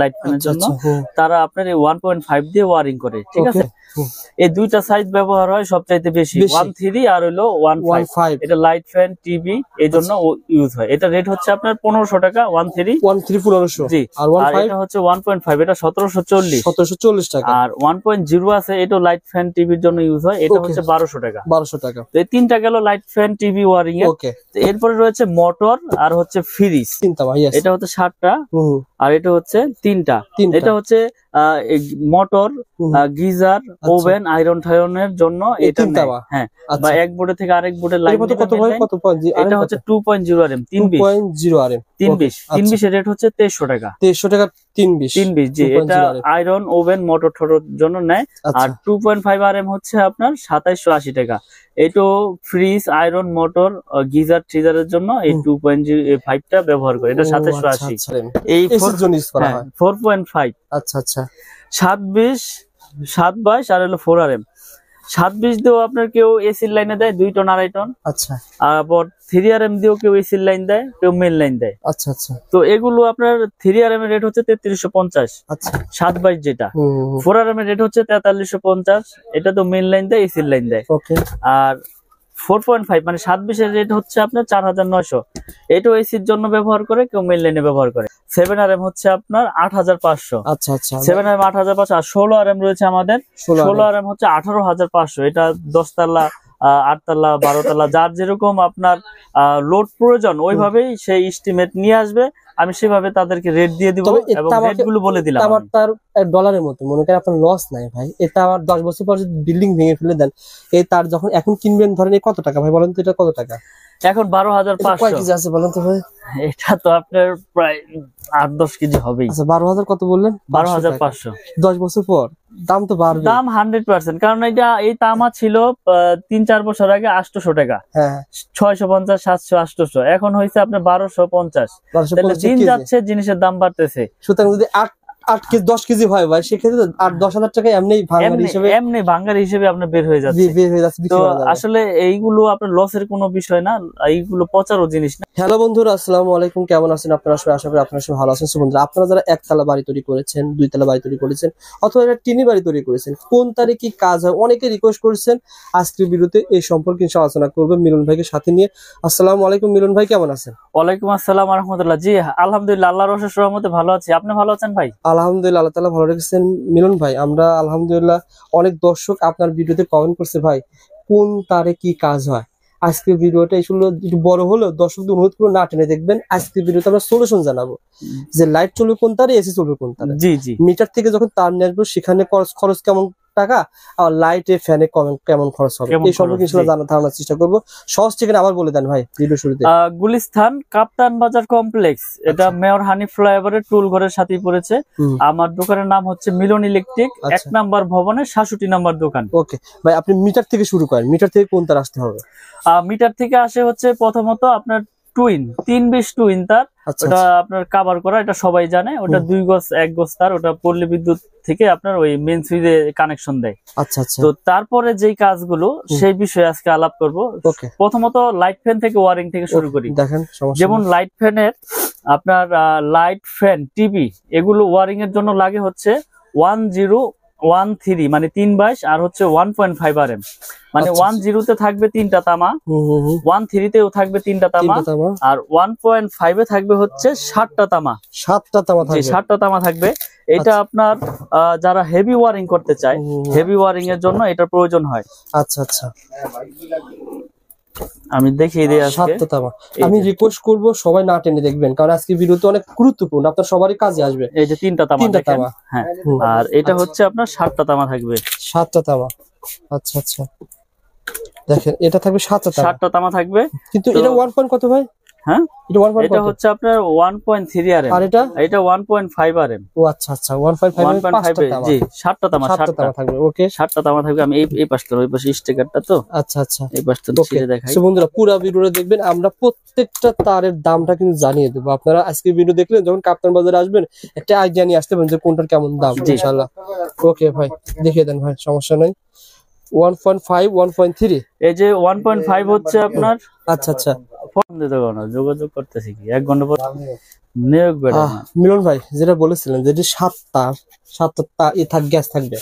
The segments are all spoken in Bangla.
লাইট ফ্যানের জন্য তারা আপনার এই 1.5 দিয়ে ওয়ারিং করে, ঠিক আছে। এই দুইটা সাইজ ব্যবহার হয় সবচাইতে বেশি, 1.3 আর হলো 1.5। এটা লাইট ফ্যান টিভি এই জন্য ইউজ হয়। এটা রেট হচ্ছে আপনার 1500 টাকা। 1.3 1500 জি। আর এটা হচ্ছে 1.5, এটা 1740 টাকা। আর 1.0 আছে, এটা লাইট ফ্যান টিভির জন্য ইউজ হয়, এটা হচ্ছে 1200 টাকা। তো এই তিনটা গেল লাইট ফ্যান টিভি ওয়ারিং এর। এরপরে রয়েছে মোটর আর হচ্ছে ফ্রিজ, এটা হচ্ছে 7টা আর এটা হচ্ছে 3টা। এটা হচ্ছে মোটর, গিজার, ওভেন, আয়রন ঠায়রনের জন্য এটা। হ্যাঁ, বা এক বোর্ডে থেকে আরেক বোর্ডে লাইন এটা হচ্ছে 2.0 rm 320 এর রেট হচ্ছে 2300 টাকা। 320 জি। এটা আয়রন, ওভেন, মোটর ঠোরের জন্য নেয়। আর 2.5 rm হচ্ছে আপনার 2780 টাকা। এইটো ফ্রিজ, আয়রন, মোটর, গিজার, ট্রিজারের জন্য এই 2.5 টা ব্যবহার করে, এটা 2780। এই 4.5 আচ্ছা আচ্ছা 722 আর হলো 4 rm। 720 দিয়েও আপনার কেউ এসির লাইনে দেয় 2 টন 2.5 টন। আচ্ছা। আবার 3 rm দিয়েও কেউ এসির লাইন দেয়, কেউ মেন লাইন দেয়। আচ্ছা আচ্ছা। তো এগুলো আপনার 3 rm এর রেট হচ্ছে 3350। আচ্ছা। 722 যেটা। 4 rm এর রেট হচ্ছে 4350। এটা তো মেন লাইন দেয়, এসির লাইন দেয়। ওকে। আর 4.5 মানে 720 এর রেট হচ্ছে আপনার 4900। এটাও এসির জন্য ব্যবহার করে, কেউ মেন লাইনে ব্যবহার করে। 7 rm হচ্ছে আপনার 8500। আচ্ছা আচ্ছা। 7 rm 8500। আর 16 rm রয়েছে আমাদের। 16 rm হচ্ছে 18500। এটা 10 তলা, 8 তলা, 12 তলা, যার যেরকম আপনার লোড প্রয়োজন ওইভাবেই সেই এস্টিমেট নিয়ে আসবে। আমি সেভাবে তাদেরকে রেট দিয়ে দিব এবং রেটগুলো বলে দিলাম। আমার তার ডলারের মতো মনে করেন আপনার লস নাই ভাই। এটা আমার 10 বছর পর যদি বিল্ডিং ভেঙে ফেলে দেন, এই তার যখন এখন কিনবেন ধরেন কত টাকা ভাই বলেন তো? এটা কত টাকা এখন? 12500। কয় কেজি আছে বলেন তো ভাই? এটা তো আপনার প্রায় 8-10 কেজি হবেই। আচ্ছা 12000 কত বললেন? 12500। 10 বছর পর দাম তো বাড়বে। দাম 100%, কারণ এটা এই তামা ছিল 3-4 বছর আগে 800 টাকা। হ্যাঁ 650, 700, 800। এখন হয়েছে আপনার 1250। তাহলে দিন যাচ্ছে জিনিসের দাম বাড়তেছে। সুতরাং যদি 8 কেজি 10 কেজি হয় ভাই, সেক্ষেত্রে 8-10,000 টাকা এমনি ভাঙার হিসেবে আপনার বের হয়ে যাচ্ছে। তো আসলে এইগুলো আপনার লসের কোনো বিষয় না, এইগুলো পচারও জিনিস না। হ্যালো বন্ধুরা, আসসালামু আলাইকুম। কেমন আছেন আপনারা সবাই? আশা করি আপনারা সবাই ভালো আছেন। বন্ধুরা, আপনারা যারা একতলা বাড়ি তৈরি করেছেন, 2 তলা বাড়ি তৈরি করেছেন, অথবা একটা টিনি বাড়ি তৈরি করেছেন, কোন তারিখে কি কাজ হয় অনেকে রিকোয়েস্ট করেছেন। আজকের ভিডিওতে এই সম্পর্কে আলোচনা করব মিলন ভাইকে সাথে নিয়ে। আসসালামু আলাইকুম মিলন ভাই, কেমন আছেন? ওয়ালাইকুম আসসালাম ওয়া রাহমাতুল্লাহ। জি আলহামদুলিল্লাহ, আল্লাহর অশেষ রহমতে ভালো আছি। আপনি ভালো আছেন ভাই? আলহামদুলিল্লাহ, আল্লাহ তাআলা ভালো রেখেছেন। মিলন ভাই, আমরা আলহামদুলিল্লাহ, অনেক দর্শক আপনার ভিডিওতে কমেন্ট করছে ভাই কোন তারে কি কাজ হয়। আজকের ভিডিওটা আসলে একটু বড় হলেও দর্শকদের অনুরোধ করে না টেনে দেখবেন। আজকের ভিডিওতে আমরা সলিউশন জানাবো যে লাইট চলবে কোন তারে, এসি চলবে কোন তারে। জি জি। মিটার থেকে যখন তার নিয়ে আসবো সেখানে খরচ কেমন টাকা, আর লাইটে ফ্যানে কেমন খরচ হবে, এই সম্পর্কে ধারণার চেষ্টা করবো। সহজ ঠিকানা আবার বলে দেন ভাই ভিডিও শুরুতে। গুলিস্তান কাপ্তান বাজার কমপ্লেক্স, এটা মেয়র হানিফ ফ্লাইওভারের টুল ঘরের সাথেই পড়েছে। আমার দোকানের নাম হচ্ছে মিলন ইলেকট্রিক, 1 নম্বর ভবনের 66 নম্বর দোকান। ওকে ভাই, আপনি মিটার থেকে শুরু করেন। মিটার থেকে কোন তার আসতে হবে? মিটার থেকে আসে হচ্ছে প্রথমত আপনার টুইন 320 টুইন তার। ওটা আপনার কভার করা, এটা সবাই জানে। ওটা 2 গজ 1 গজ তার, ওটা পল্লী বিদ্যুৎ থেকে আপনার ওই মেইন সুইচে কানেকশন দেয়। আচ্ছা আচ্ছা। তো তারপরে যেই কাজগুলো সেই বিষয়ে আজকে আলাপ করব। প্রথমত লাইট ফ্যান থেকে ওয়ারিং থেকে শুরু করি। দেখেন, যেমন লাইট ফ্যানের আপনার লাইট ফ্যান টিভি এগুলো ওয়ারিং এর জন্য লাগে হচ্ছে 1013 মানে 322 আর হচ্ছে 1.5 rm। মানে 10 তে থাকবে 3টা তামা, 13 তেও থাকবে 3টা তামা, আর 1.5 এ থাকবে হচ্ছে 7টা তামা। 7টা তামা থাকবে। 7টা তামা থাকবে। এটা আপনার যারা হেভি ওয়ারিং করতে চায়, হেভি ওয়ারিং এর জন্য এটা প্রয়োজন হয়। আচ্ছা আচ্ছা, আমি দেখিয়ে দিই আজকে। 7টা তামা। আমি রিকোয়েস্ট করব সবাই না টেনে দেখবেন, কারণ আজকে ভিডিওতে অনেক গুরুত্বপূর্ণ, আপনার সবারই কাজে আসবে। এই যে 3টা তামা। 3টা তামা, হ্যাঁ। আর এটা হচ্ছে আপনার 7টা তামা থাকবে। 7টা তামা। আচ্ছা আচ্ছা, দেখেন এটা থাকবে 7টা তামা। 7টা তামা থাকবে। কিন্তু এটা 1 পয়েন্ট কত ভাই? হ্যাঁ, এটা হচ্ছে আপনার 1.3 rm, আর এটা 1.5 rm। ও আচ্ছা আচ্ছা, 1.5 জি। 7টা তামা, 7টা তামা থাকবে। ওকে, 7টা তামা থাকবে। আমি এই পাশটা, ওই পাশে স্টিকারটা তো। আচ্ছা আচ্ছা, এই পাশটা ছিঁড়ে দেখাই। সো বন্ধুরা, পুরো ভিডিওটা দেখবেন। আমরা প্রত্যেকটা তারের দামটা কিন্তু জানিয়ে দেব। আপনারা আজকে ভিডিও দেখলেন, যখন কাপ্তান বাজারে আসবেন একটা আইডিয়া নিয়ে আসতে পারেন যে কোনটার কেমন দাম ইনশাআল্লাহ। ওকে ভাই, দেখিয়ে দেন ভাই, সমস্যা নাই। 1.5 1.3 এই যে 1.5 হচ্ছে আপনার। আচ্ছা আচ্ছা, ফোন দিতে না, যোগাযোগ করতেছি কি 1 ঘন্টা পর নিয়োগ বেড়ে। মিলন ভাই যেটা বলেছিলেন যেটি সাতটা গ্যাস থাকবে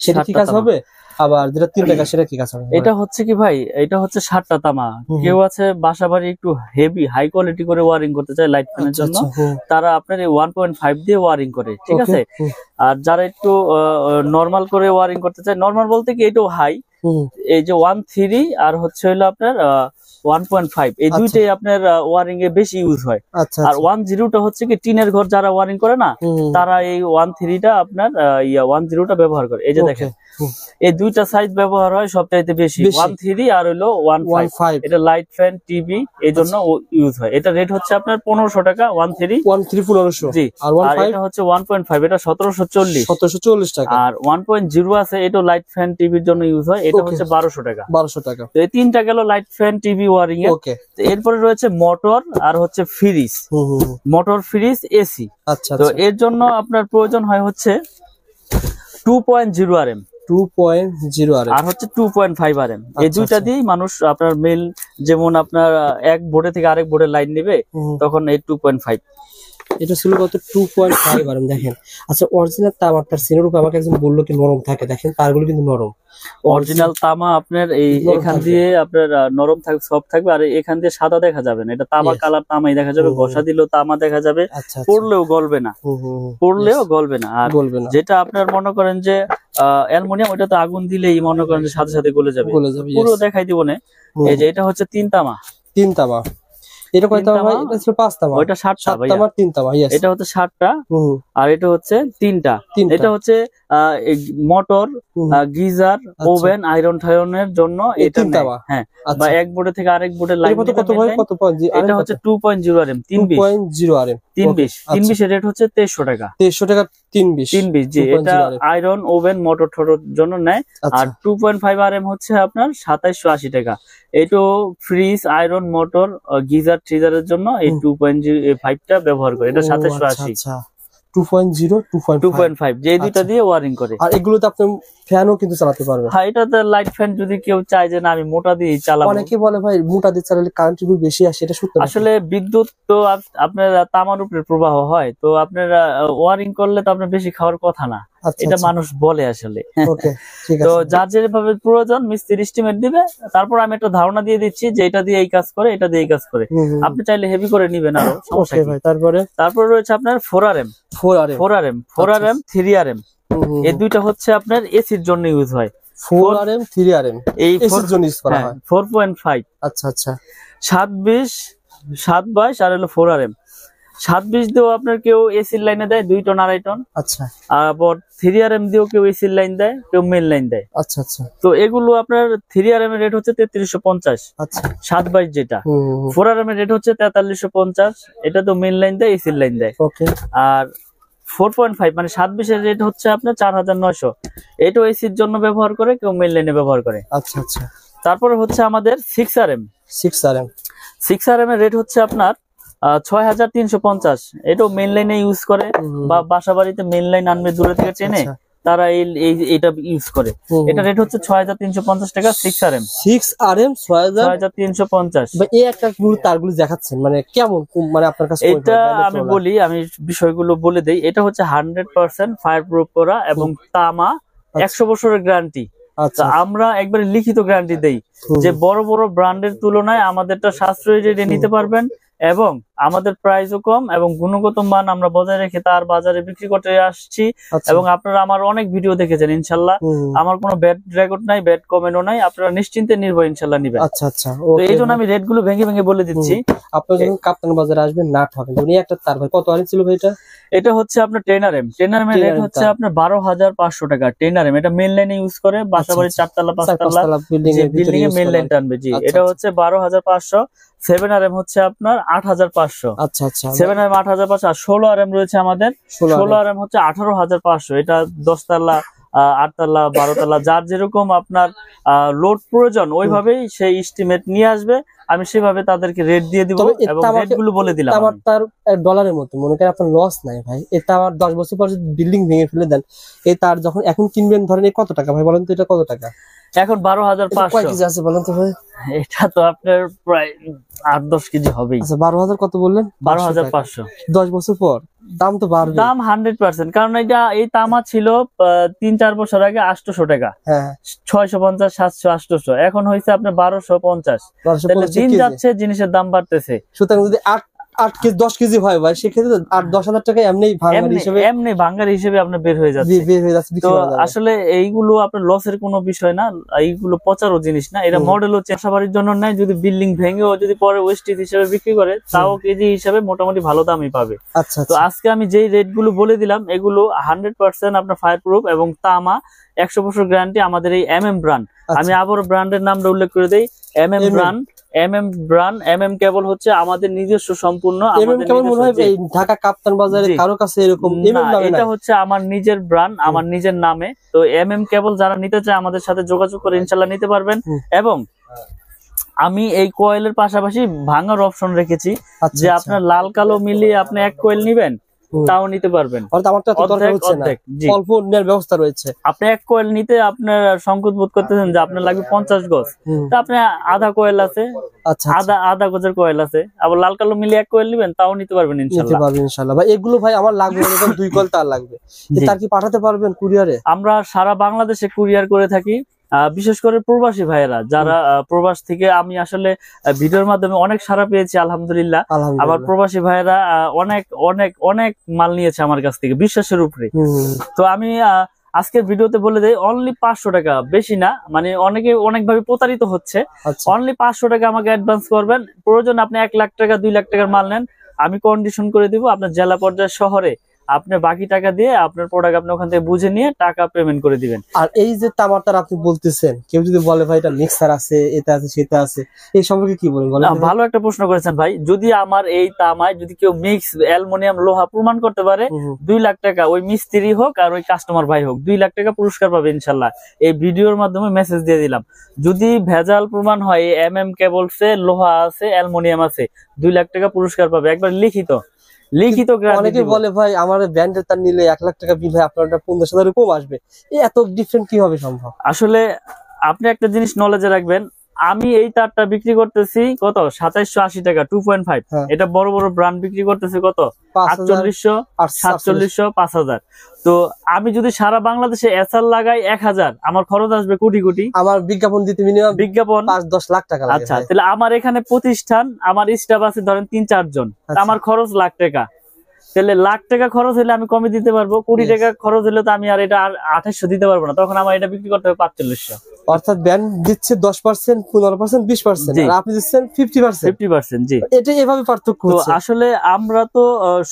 সেটা কি কাজ হবে, আবার যেটা 3টা গ্যাস সেটা কি কাজ হবে? এটা হচ্ছে কি ভাই, এটা হচ্ছে 7টা তামা। কেউ আছে বাসা বাড়ি একটু হেভি হাই কোয়ালিটি করে ওয়ারিং করতে চায় লাইট ফ্যানের জন্য, তারা আপনার এই 1.5 দিয়ে ওয়ারিং করে, ঠিক আছে। আর যারা একটু নরমাল করে ওয়ারিং করতে চায়, নরমাল বলতে কি এটাও হাই, এই যে 1.3 আর হচ্ছে হলো আপনার 1.5, এই দুইটাই আপনার ওয়ারিং এ বেশি ইউজ হয়। আর 1.0টা হচ্ছে কি টিনের ঘর যারা ওয়ারিং করে না, তারা এই 1.3টা আপনার 1.0টা ব্যবহার করে। এই যে দেখেন এই দুইটা সাইজ ব্যবহার হয় সবচাইতে বেশি, 1.3 আর হলো 1.5। এটা লাইট ফ্যান টিভি এই জন্য ইউজ হয়। এটা রেট হচ্ছে আপনার 1500 টাকা 1.3 1500। জি। আর এটা হচ্ছে 1.5, এটা 1740 টাকা। আর 1.0 আছে, এটা লাইট ফ্যান টিভির জন্য ইউজ হয়, এটা হচ্ছে 1200 টাকা। তো এই তিনটা গেল লাইট ফ্যান টিভি ওয়ারিং এর। এরপরে রয়েছে মোটর আর হচ্ছে ফ্রিজ, মোটর ফ্রিজ এসি। তো এর জন্য আপনার প্রয়োজন হয় হচ্ছে 2.0 RM, 2.0 RM আর হচ্ছে 2.5 RM। এই দুইটা দিয়ে মানুষ আপনার মেল, যেমন আপনার এক বোর্ডে থেকে আরেক বোর্ডে লাইন নেবে, তখন এই 2.5। এটা ছিল কত? 2.5 RM। দেখেন আচ্ছা, অরিজিনাল তামার সিনের উপর আমাকে একজন বললো কি নরম থাকে, দেখেন তারগুলো কিন্তু নরম। অরিজিনাল তামা আপনার এই এখান দিয়ে আপনার নরম থাকবে, সফট থাকবে, আর এখান দিয়ে সাদা দেখা যাবে না, এটা তামা কালার তামাই দেখা যাবে। ঘষা দিলেও তামা দেখা যাবে, পড়লেও গলবে না, আর যেটা আপনার মনে করেন যে অ্যালুমিনিয়াম, ওটা তো আগুন দিলেই মনে করেন যে সাথে সাথে গলে যাবে, পুরো দেখাই দিব না। এই যে এটা হচ্ছে 3 তামা। এটা কয় তামা ভাই? এটা ছিল 5 তামা। ওইটা 7টা ভাই, 3 তামা। এটা হচ্ছে 7টা, আর এটা হচ্ছে 3টা। এটা হচ্ছে মোটর, গিজার, ওভেন, আয়রন ঠায়রনের জন্য এটা তামা। হ্যাঁ, বা এক বোর্ডে থেকে আরেক বোর্ডে লাইন কত ভাই? কত পয়েন্ট? এটা হচ্ছে 2.0 RM, 2.0 RM 320 এর রেট হচ্ছে 2300 টাকা। 2300 টাকা 320। জি, এটা আয়রন, ওভেন, মোটর ঠোটর জন্য নেয়। আর 2.5 RM হচ্ছে আপনার 2780 টাকা। এইটো ফ্রিজ, আয়রন, মোটর, গিজার, ট্রিজারের জন্য এই 2.5টা ব্যবহার করে, এটা 2780। 2.5 যে দুইটা দিয়ে ওয়ারিং করে। আর এগুলোতে আপনি ফ্যানও কিন্তু চালাতে পারবেন। হ্যাঁ, এটাতে লাইট ফ্যান যদি কেউ চায় যে না আমি মোটা দিয়ে চালাবো। অনেকে বলে ভাই মোটা দিয়ে চালালে কারেন্ট বিল বেশি আসে, এটা সত্যি? আসলে বিদ্যুৎ তো আপনার তামার উপরে প্রবাহ হয়, তো আপনারা ওয়ারিং করলে তো আপনার বেশি খাওয়ার কথা না, এটা মানুষ বলে আসলে। তো যার যেভাবে প্রয়োজন মিস্ত্রি এস্টিমেট দিবে, তারপর আমি একটা ধারণা দিয়ে দিচ্ছি যে এটা দিয়ে এই কাজ করে, এটা দিয়ে এই কাজ করে। আপনি চাইলে হেভি করে নিবেন আরো, সমস্যা নেই। তারপর রয়েছে আপনার 4 RM, 3 RM। এই দুইটা হচ্ছে আপনার এসির জন্য ইউজ হয়। 4 RM 3 RM এই এসির জন্য ইউজ করা হয়। 4.5। আচ্ছা 720 আর হলো 4 RM। 720 দিয়েও আপনার কেউ এসির লাইনে দেয় 2 টন 2.5 টন। আচ্ছা। আবার 3 RM দিয়েও কেউ এসির লাইন দেয়, কেউ মেন লাইন দেয়। আচ্ছা। তো এগুলো আপনার 3 RM এর রেট হচ্ছে 3350। আচ্ছা। 722 যেটা। 4 RM এর রেট হচ্ছে 4350। এটা তো মেন লাইন দেয়, এসির লাইন দেয়। আর 4.5 মানে 720 এর রেট হচ্ছে আপনার 4900। এটাও এসির জন্য ব্যবহার করে, কেউ মেন লাইনে ব্যবহার করে। আচ্ছা। তারপরে হচ্ছে আমাদের 6 RM এর রেট হচ্ছে আপনার 6350। এটাও মেন লাইনে ইউজ করে, বা বাসা বাড়িতে মেন লাইন আনবে দূরে থেকে টেনে, তারা এটা ইউজ করে। এটা রেট হচ্ছে 6350 টাকা। 6 RM 6350। এই একটা তারগুলো দেখাচ্ছেন মানে কেমন, মানে আপনার কাছে? এটা আমি বলি, আমি বিষয়গুলো বলে দেই। এটা হচ্ছে 100% ফায়ার প্রুফ করা এবং তামা, 100 বছরের গ্যারান্টি। আমরা একবারে লিখিত গ্যারান্টি দেই যে বড় বড় ব্র্যান্ডের তুলনায় আমাদেরটা সাশ্রয়ী রেটে নিতে পারবেন, এবং আমাদের প্রাইসও কম, এবং গুণগত মান আমরা বজায় রেখে তার বাজারে বিক্রি করতে আসছি। এবং আপনারা আমার অনেক ভিডিও দেখেছেন, ইনশাল্লাহ আমার কোনো ব্যাড রেকর্ড নাই, ব্যাড কমেন্টও নাই, আপনারা নিশ্চিন্তে নির্ভয় ইনশাল্লাহ নিবেন। আচ্ছা। তো এই জন্য আমি রেট গুলো ভেঙে ভেঙে বলে দিচ্ছি। আপনারা যখন কাপ্তান বাজারে আসবেন না ঠকেন। একটা তার ভাই কত আরেক ছিল ভাই? এটা হচ্ছে আপনার 10 RM। 10 RM এর রেট হচ্ছে আপনার 12500 টাকা। 10 RM এটা মেন লাইনে ইউজ করে, বাসাবাড়ি 4 তলা 5 তলা বিল্ডিং এ মেন লাইন টানবে। জি, এটা হচ্ছে 12500। 7 RM হচ্ছে আপনার 8500। আচ্ছা। 7 RM 8500। আর 16 RM রয়েছে আমাদের। 16 RM হচ্ছে 18500। এটা 10 তলা, 8 তলা, 12 তলা, যার যেরকম আপনার লোড প্রয়োজন ওইভাবেই সেই এস্টিমেট নিয়ে আসবে। আমি সেভাবে তাদেরকে রেট দিয়ে দিব এবং রেট গুলো বলে দিলাম। আমার তার ডলারের মতো মনে করেন আপনার লস নাই ভাই। এটা আমার 10 বছর পর যদি বিল্ডিং ভেঙে ফেলে দেন, এই তার যখন এখন কিনবেন ধরেন কত টাকা ভাই বলেন তো? এটা কত টাকা? এখন 12,500। কয় কেজি আছে বলেন তো ভাই? এটা তো আপনার প্রায় 8-10 কেজি হবেই। আচ্ছা 12,000 কত বললেন? 12,500। 10 বছর পর দাম তো বাড়বে। দাম 100%, কারণ এটা এই তামা ছিল 3-4 বছর আগে 800 টাকা, হ্যাঁ 650, 700, 800, এখন হয়েছে আপনার 1250। তাহলে দিন যাচ্ছে জিনিসের দাম বাড়তেছে। সুতরাং যদি 8 কেজি 10 কেজি হয় ভাই, সেক্ষেত্রে 8-10,000 টাকা এমনি ভাঙার হিসেবে আপনার বের হয়ে যাচ্ছে। তো আসলে এইগুলো আপনার লসের কোনো বিষয় না, এইগুলো পচারও জিনিস না, এটা মডেলও চাষাবাড়ির জন্য নাই। যদি বিল্ডিং ভেঙেও যদি পরে ওয়েস্টেজ হিসেবে বিক্রি করে, তাও কেজি হিসেবে মোটামুটি ভালো দামই পাবে। আচ্ছা, তো আজকে আমি যেই রেট গুলো বলে দিলাম, এগুলো 100% আপনার ফায়ার প্রুফ এবং তামা 100 বছর গ্যারান্টি আমাদের এই MM ব্র্যান্ড। আমি আবারও ব্র্যান্ডের নামটা উল্লেখ করে দেই, MM ব্র্যান্ড। MM কেবল হচ্ছে আমাদের নিজস্ব সম্পূর্ণ, ঢাকা কাপ্তান বাজারে কারো কাছে এরকম এটা হচ্ছে আমার নিজের ব্র্যান্ড, আমার নিজের নামে। তো MM কেবল যারা নিতে চায় আমাদের সাথে যোগাযোগ করে ইনশাল্লাহ নিতে পারবেন। এবং আমি এই কয়েলের পাশাপাশি ভাঙার অপশন রেখেছি, যে আপনার লাল কালো মিলিয়ে আপনি এক কয়েল নিবেন তাও নিতে পারবেন। অল্প নেওয়ার ব্যবস্থা রয়েছে। আপনি এক কয়েল নিতে আপনার সংকোচ বোধ করতেছেন যে আপনার লাগবে 50 গজ, তো আপনি আধা কয়েল আছে, আধা গজের কয়েল আছে, আবার লাল কালো মিলিয়ে এক কয়েল নিবেন তাও নিতে পারবেন ইনশাআল্লাহ। ভাই এগুলো ভাই আমার লাগবে, এরকম 2 কয়েল তার লাগবে, তার কি পাঠাতে পারবেন কুরিয়ারে? আমরা সারা বাংলাদেশে কুরিয়ার করে থাকি, বিশেষ করে প্রবাসী ভাইয়েরা যারা প্রবাস থেকে, আমি আসলে ভিডিওর মাধ্যমে অনেক সাড়া পেয়েছি আলহামদুলিল্লাহ। আবার প্রবাসী ভাইয়েরা অনেক অনেক অনেক মাল নিয়েছে আমার কাছ থেকে বিশ্বাসের উপরে। তো আমি আজকের ভিডিওতে বলে দেই, অনলি 500 টাকা, বেশি না, মানে অনেকে অনেকভাবে প্রতারিত হচ্ছে। অনলি 500 টাকা আমাকে অ্যাডভান্স করবেন, প্রয়োজন আপনি 1 লাখ টাকা 2 লাখ টাকার মাল নেন, আমি কন্ডিশন করে দিব আপনার জেলা পর্যায়ে শহরে, আপনি বাকি টাকা দিয়ে আপনার প্রোডাক্ট আপনি ওখান থেকে বুঝে নিয়ে টাকা পেমেন্ট করে দিবেন। আর এই যে তামাটার আপনি বলতেছেন, কেউ যদি বলে ভাই এটা মিক্সার আছে, এটা আছে, সেটা আছে, এই সম্পর্কে কি বলেন? ভালো একটা প্রশ্ন করেছেন ভাই। যদি আমার এই তামায় যদি কেউ মিক্স অ্যালুমিনিয়াম লোহা প্রমাণ করতে পারে, 2 লাখ টাকা, ওই মিস্ত্রি হোক আর ওই কাস্টমার ভাই হোক, 2 লাখ টাকা পুরস্কার পাবে ইনশাল্লাহ। এই ভিডিওর মাধ্যমে মেসেজ দিয়ে দিলাম। যদি ভেজাল প্রমাণ হয় MM কেবলসে লোহা আছে, অ্যালুমিনিয়াম আছে, 2 লাখ টাকা পুরস্কার পাবে, একবার লিখিত। অনেকে বলে ভাই আমার ব্র্যান্ডের তার নিলে 1 লাখ টাকা বিল হয়, আপনার 50,000 কম আসবে, এত ডিফারেন্ট কিভাবে সম্ভব? আসলে আপনি একটা জিনিস নলেজে রাখবেন, আমি এই তারটা বিক্রি করতেছি কত 2780 টাকা 2.5। এটা বড় বড় ব্র্যান্ড বিক্রি করতেছে কত 4800, 4700, 5000। তো আমি যদি সারা বাংলাদেশে এসআর লাগাই 1000, আমার খরচ আসবে কোটি কোটি। আমার বিজ্ঞাপন দিতে মিনিমাম বিজ্ঞাপন 5-10 লাখ টাকা লাগে। আচ্ছা, তাহলে আমার এখানে প্রতিষ্ঠান, আমার স্টাফ আছে ধরেন 3-4 জন, আমার খরচ লাখ টাকা। তাহলে লাখ টাকা খরচ হলে আমি কমে দিতে পারবো, কোটি টাকা খরচ হলে তো আমি আর এটা 2800 দিতে পারবো না, তখন আমার এটা বিক্রি করতে হবে 4500। অর্থাৎ ব্র্যান্ড দিচ্ছে 10%, 15%, 20%, আর আপনি দিচ্ছেন 50%। জি, এটা এভাবে পার্থক্য হচ্ছে। আসলে আমরা তো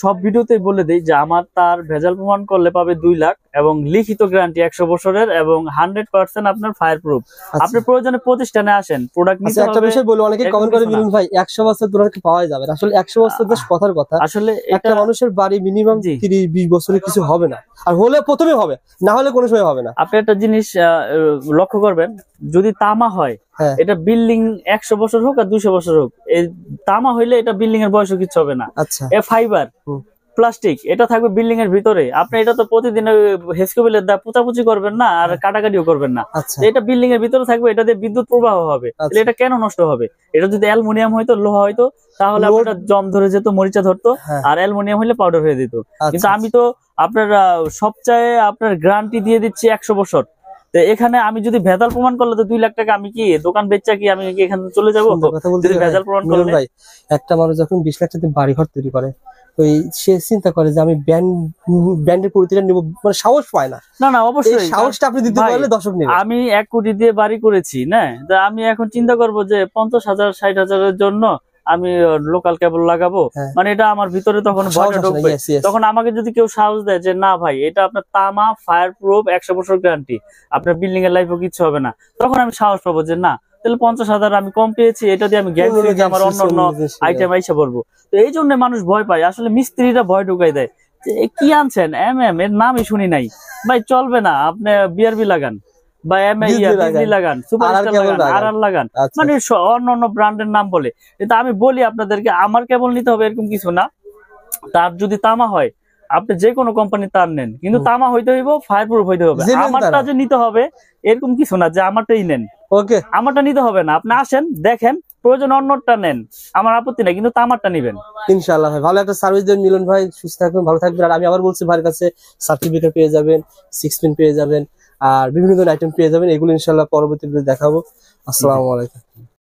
সব ভিডিওতেই বলে দেই যে আমার তার ভেজাল প্রমাণ করলে পাবে 2 লাখ এবং লিখিত গ্যারান্টি 100 বছরের এবং 100% আপনার ফায়ার প্রুফ। আপনি প্রয়োজনে প্রতিষ্ঠানে আসেন, প্রোডাক্ট নিতে হবে। একটা বিষয় বলি, অনেকে কমেন্ট করে মিলন ভাই 100 বছর দূরে পাওয়া যাবে না। আসলে 100 বছর বেশ কথার কথা। আসলে একটা মানুষের বাড়ি মিনিমাম 30-20 বছরের কিছু হবে না, আর হলে প্রথমে হবে, না হলে কোনো সময় হবে না। আপনি একটা জিনিস লক্ষ্য করবেন, যদি তামা হয়, এটা বিল্ডিং 100 বছর হোক আর 200 বছর হোক, এই তামা হইলে এটা বিল্ডিং এর বয়সও কিছু হবে না। এ ফাইবার প্লাস্টিক, এটা থাকবে বিল্ডিং এর ভিতরে। আপনি এটা তো প্রতিদিন হেসকোবেলের দা পোঁচাপুচি করবেন না আর কাটাকাটিও করবেন না, এটা বিল্ডিং এর ভিতরে থাকবে, এটা দিয়ে বিদ্যুৎ প্রবাহ হবে, এটা কেন নষ্ট হবে? এটা যদি অ্যালুমিনিয়াম হইতো, লোহা হইতো, তাহলে আপনার জম ধরে যেত, মরিচা ধরতো, আর অ্যালুমিনিয়াম হইলে পাউডার হয়ে যেত। কিন্তু আমি তো আপনার সবচেয়ে আপনার গ্যারান্টি দিয়ে দিচ্ছি 100 বছর। তো এখানে আমি যদি ভেজাল প্রমাণ করলে তো 2 লাখ টাকা আমি কি দোকান বেচা কি আমি কি এখানে চলে যাবো? যদি ভেজাল প্রমাণ করলে ভাই, একটা মানুষ যখন 20 লাখ টাকা বাড়ি ঘর তৈরি করে, ওই সে চিন্তা করে যে আমি ব্র্যান্ডের প্রতিটা নিব, মানে সাহস পায় না। না অবশ্যই সাহসটা আপনি দিতে পারলে দর্শক নেবে। আমি 1 কোটি দিয়ে বাড়ি করেছি না, আমি এখন চিন্তা করব যে 50,000 60,000 জন্য আমি লোকাল কেবল লাগাবো, মানে এটা আমার ভিতরে তখন ভয়টা ঢুকবে। তখন আমাকে যদি কেউ সাহস দেয় যে না ভাই এটা আপনার তামা ফায়ার প্রুফ 100 বছর গ্যারান্টি, আপনার বিল্ডিং এর লাইফও কিছু হবে না, তখন আমি সাহস পাবো যে না, তাহলে 50,000 আমি কম পেয়েছি, এটা দিয়ে আমি গ্যারান্টি আমার অন্য আইটেম আইসা পড়বো। তো এই জন্য মানুষ ভয় পায়, আসলে মিস্ত্রিরা ভয় ঢুকাই দেয় যে কি আনছেন MM, এর নামই শুনি নাই ভাই, চলবে না, আপনি BRB লাগান বা লাগান, সুপারস্টার লাগান, RR লাগান, মানে অন্য ব্র্যান্ডের নাম বলে। কিন্তু আমি বলি আপনাদেরকে, আমার কেবল নিতে হবে এরকম কিছু না। তার যদি তামা হয় আপনি যে কোনো কোম্পানি তার নেন, কিন্তু তামা হইতে হইব, ফায়ার প্রুফ হইতে হবে। আমারটা যে নিতে হবে এরকম কিছু না যে আমারটাই নেন, ওকে আমারটা নিতে হবে না। আপনি আসেন, দেখেন, প্রয়োজন অন্যটা নেন, আমার আপত্তি নাই, কিন্তু তামারটা নিবেন। ইনশাআল্লাহ ভাই, ভালো একটা সার্ভিস দেন মিলন ভাই, সুস্থ থাকবেন, ভালো থাকবেন। আর আমি আবার বলছি, ভাইয়ের কাছে সার্টিফিকেট পেয়ে যাবেন, 6 পিন পেয়ে যাবেন, আর বিভিন্ন ধরনের আইটেম পেয়ে যাবেন। এগুলো ইনশাআল্লাহ পরবর্তীতে দেখাবো। আসসালামু আলাইকুম।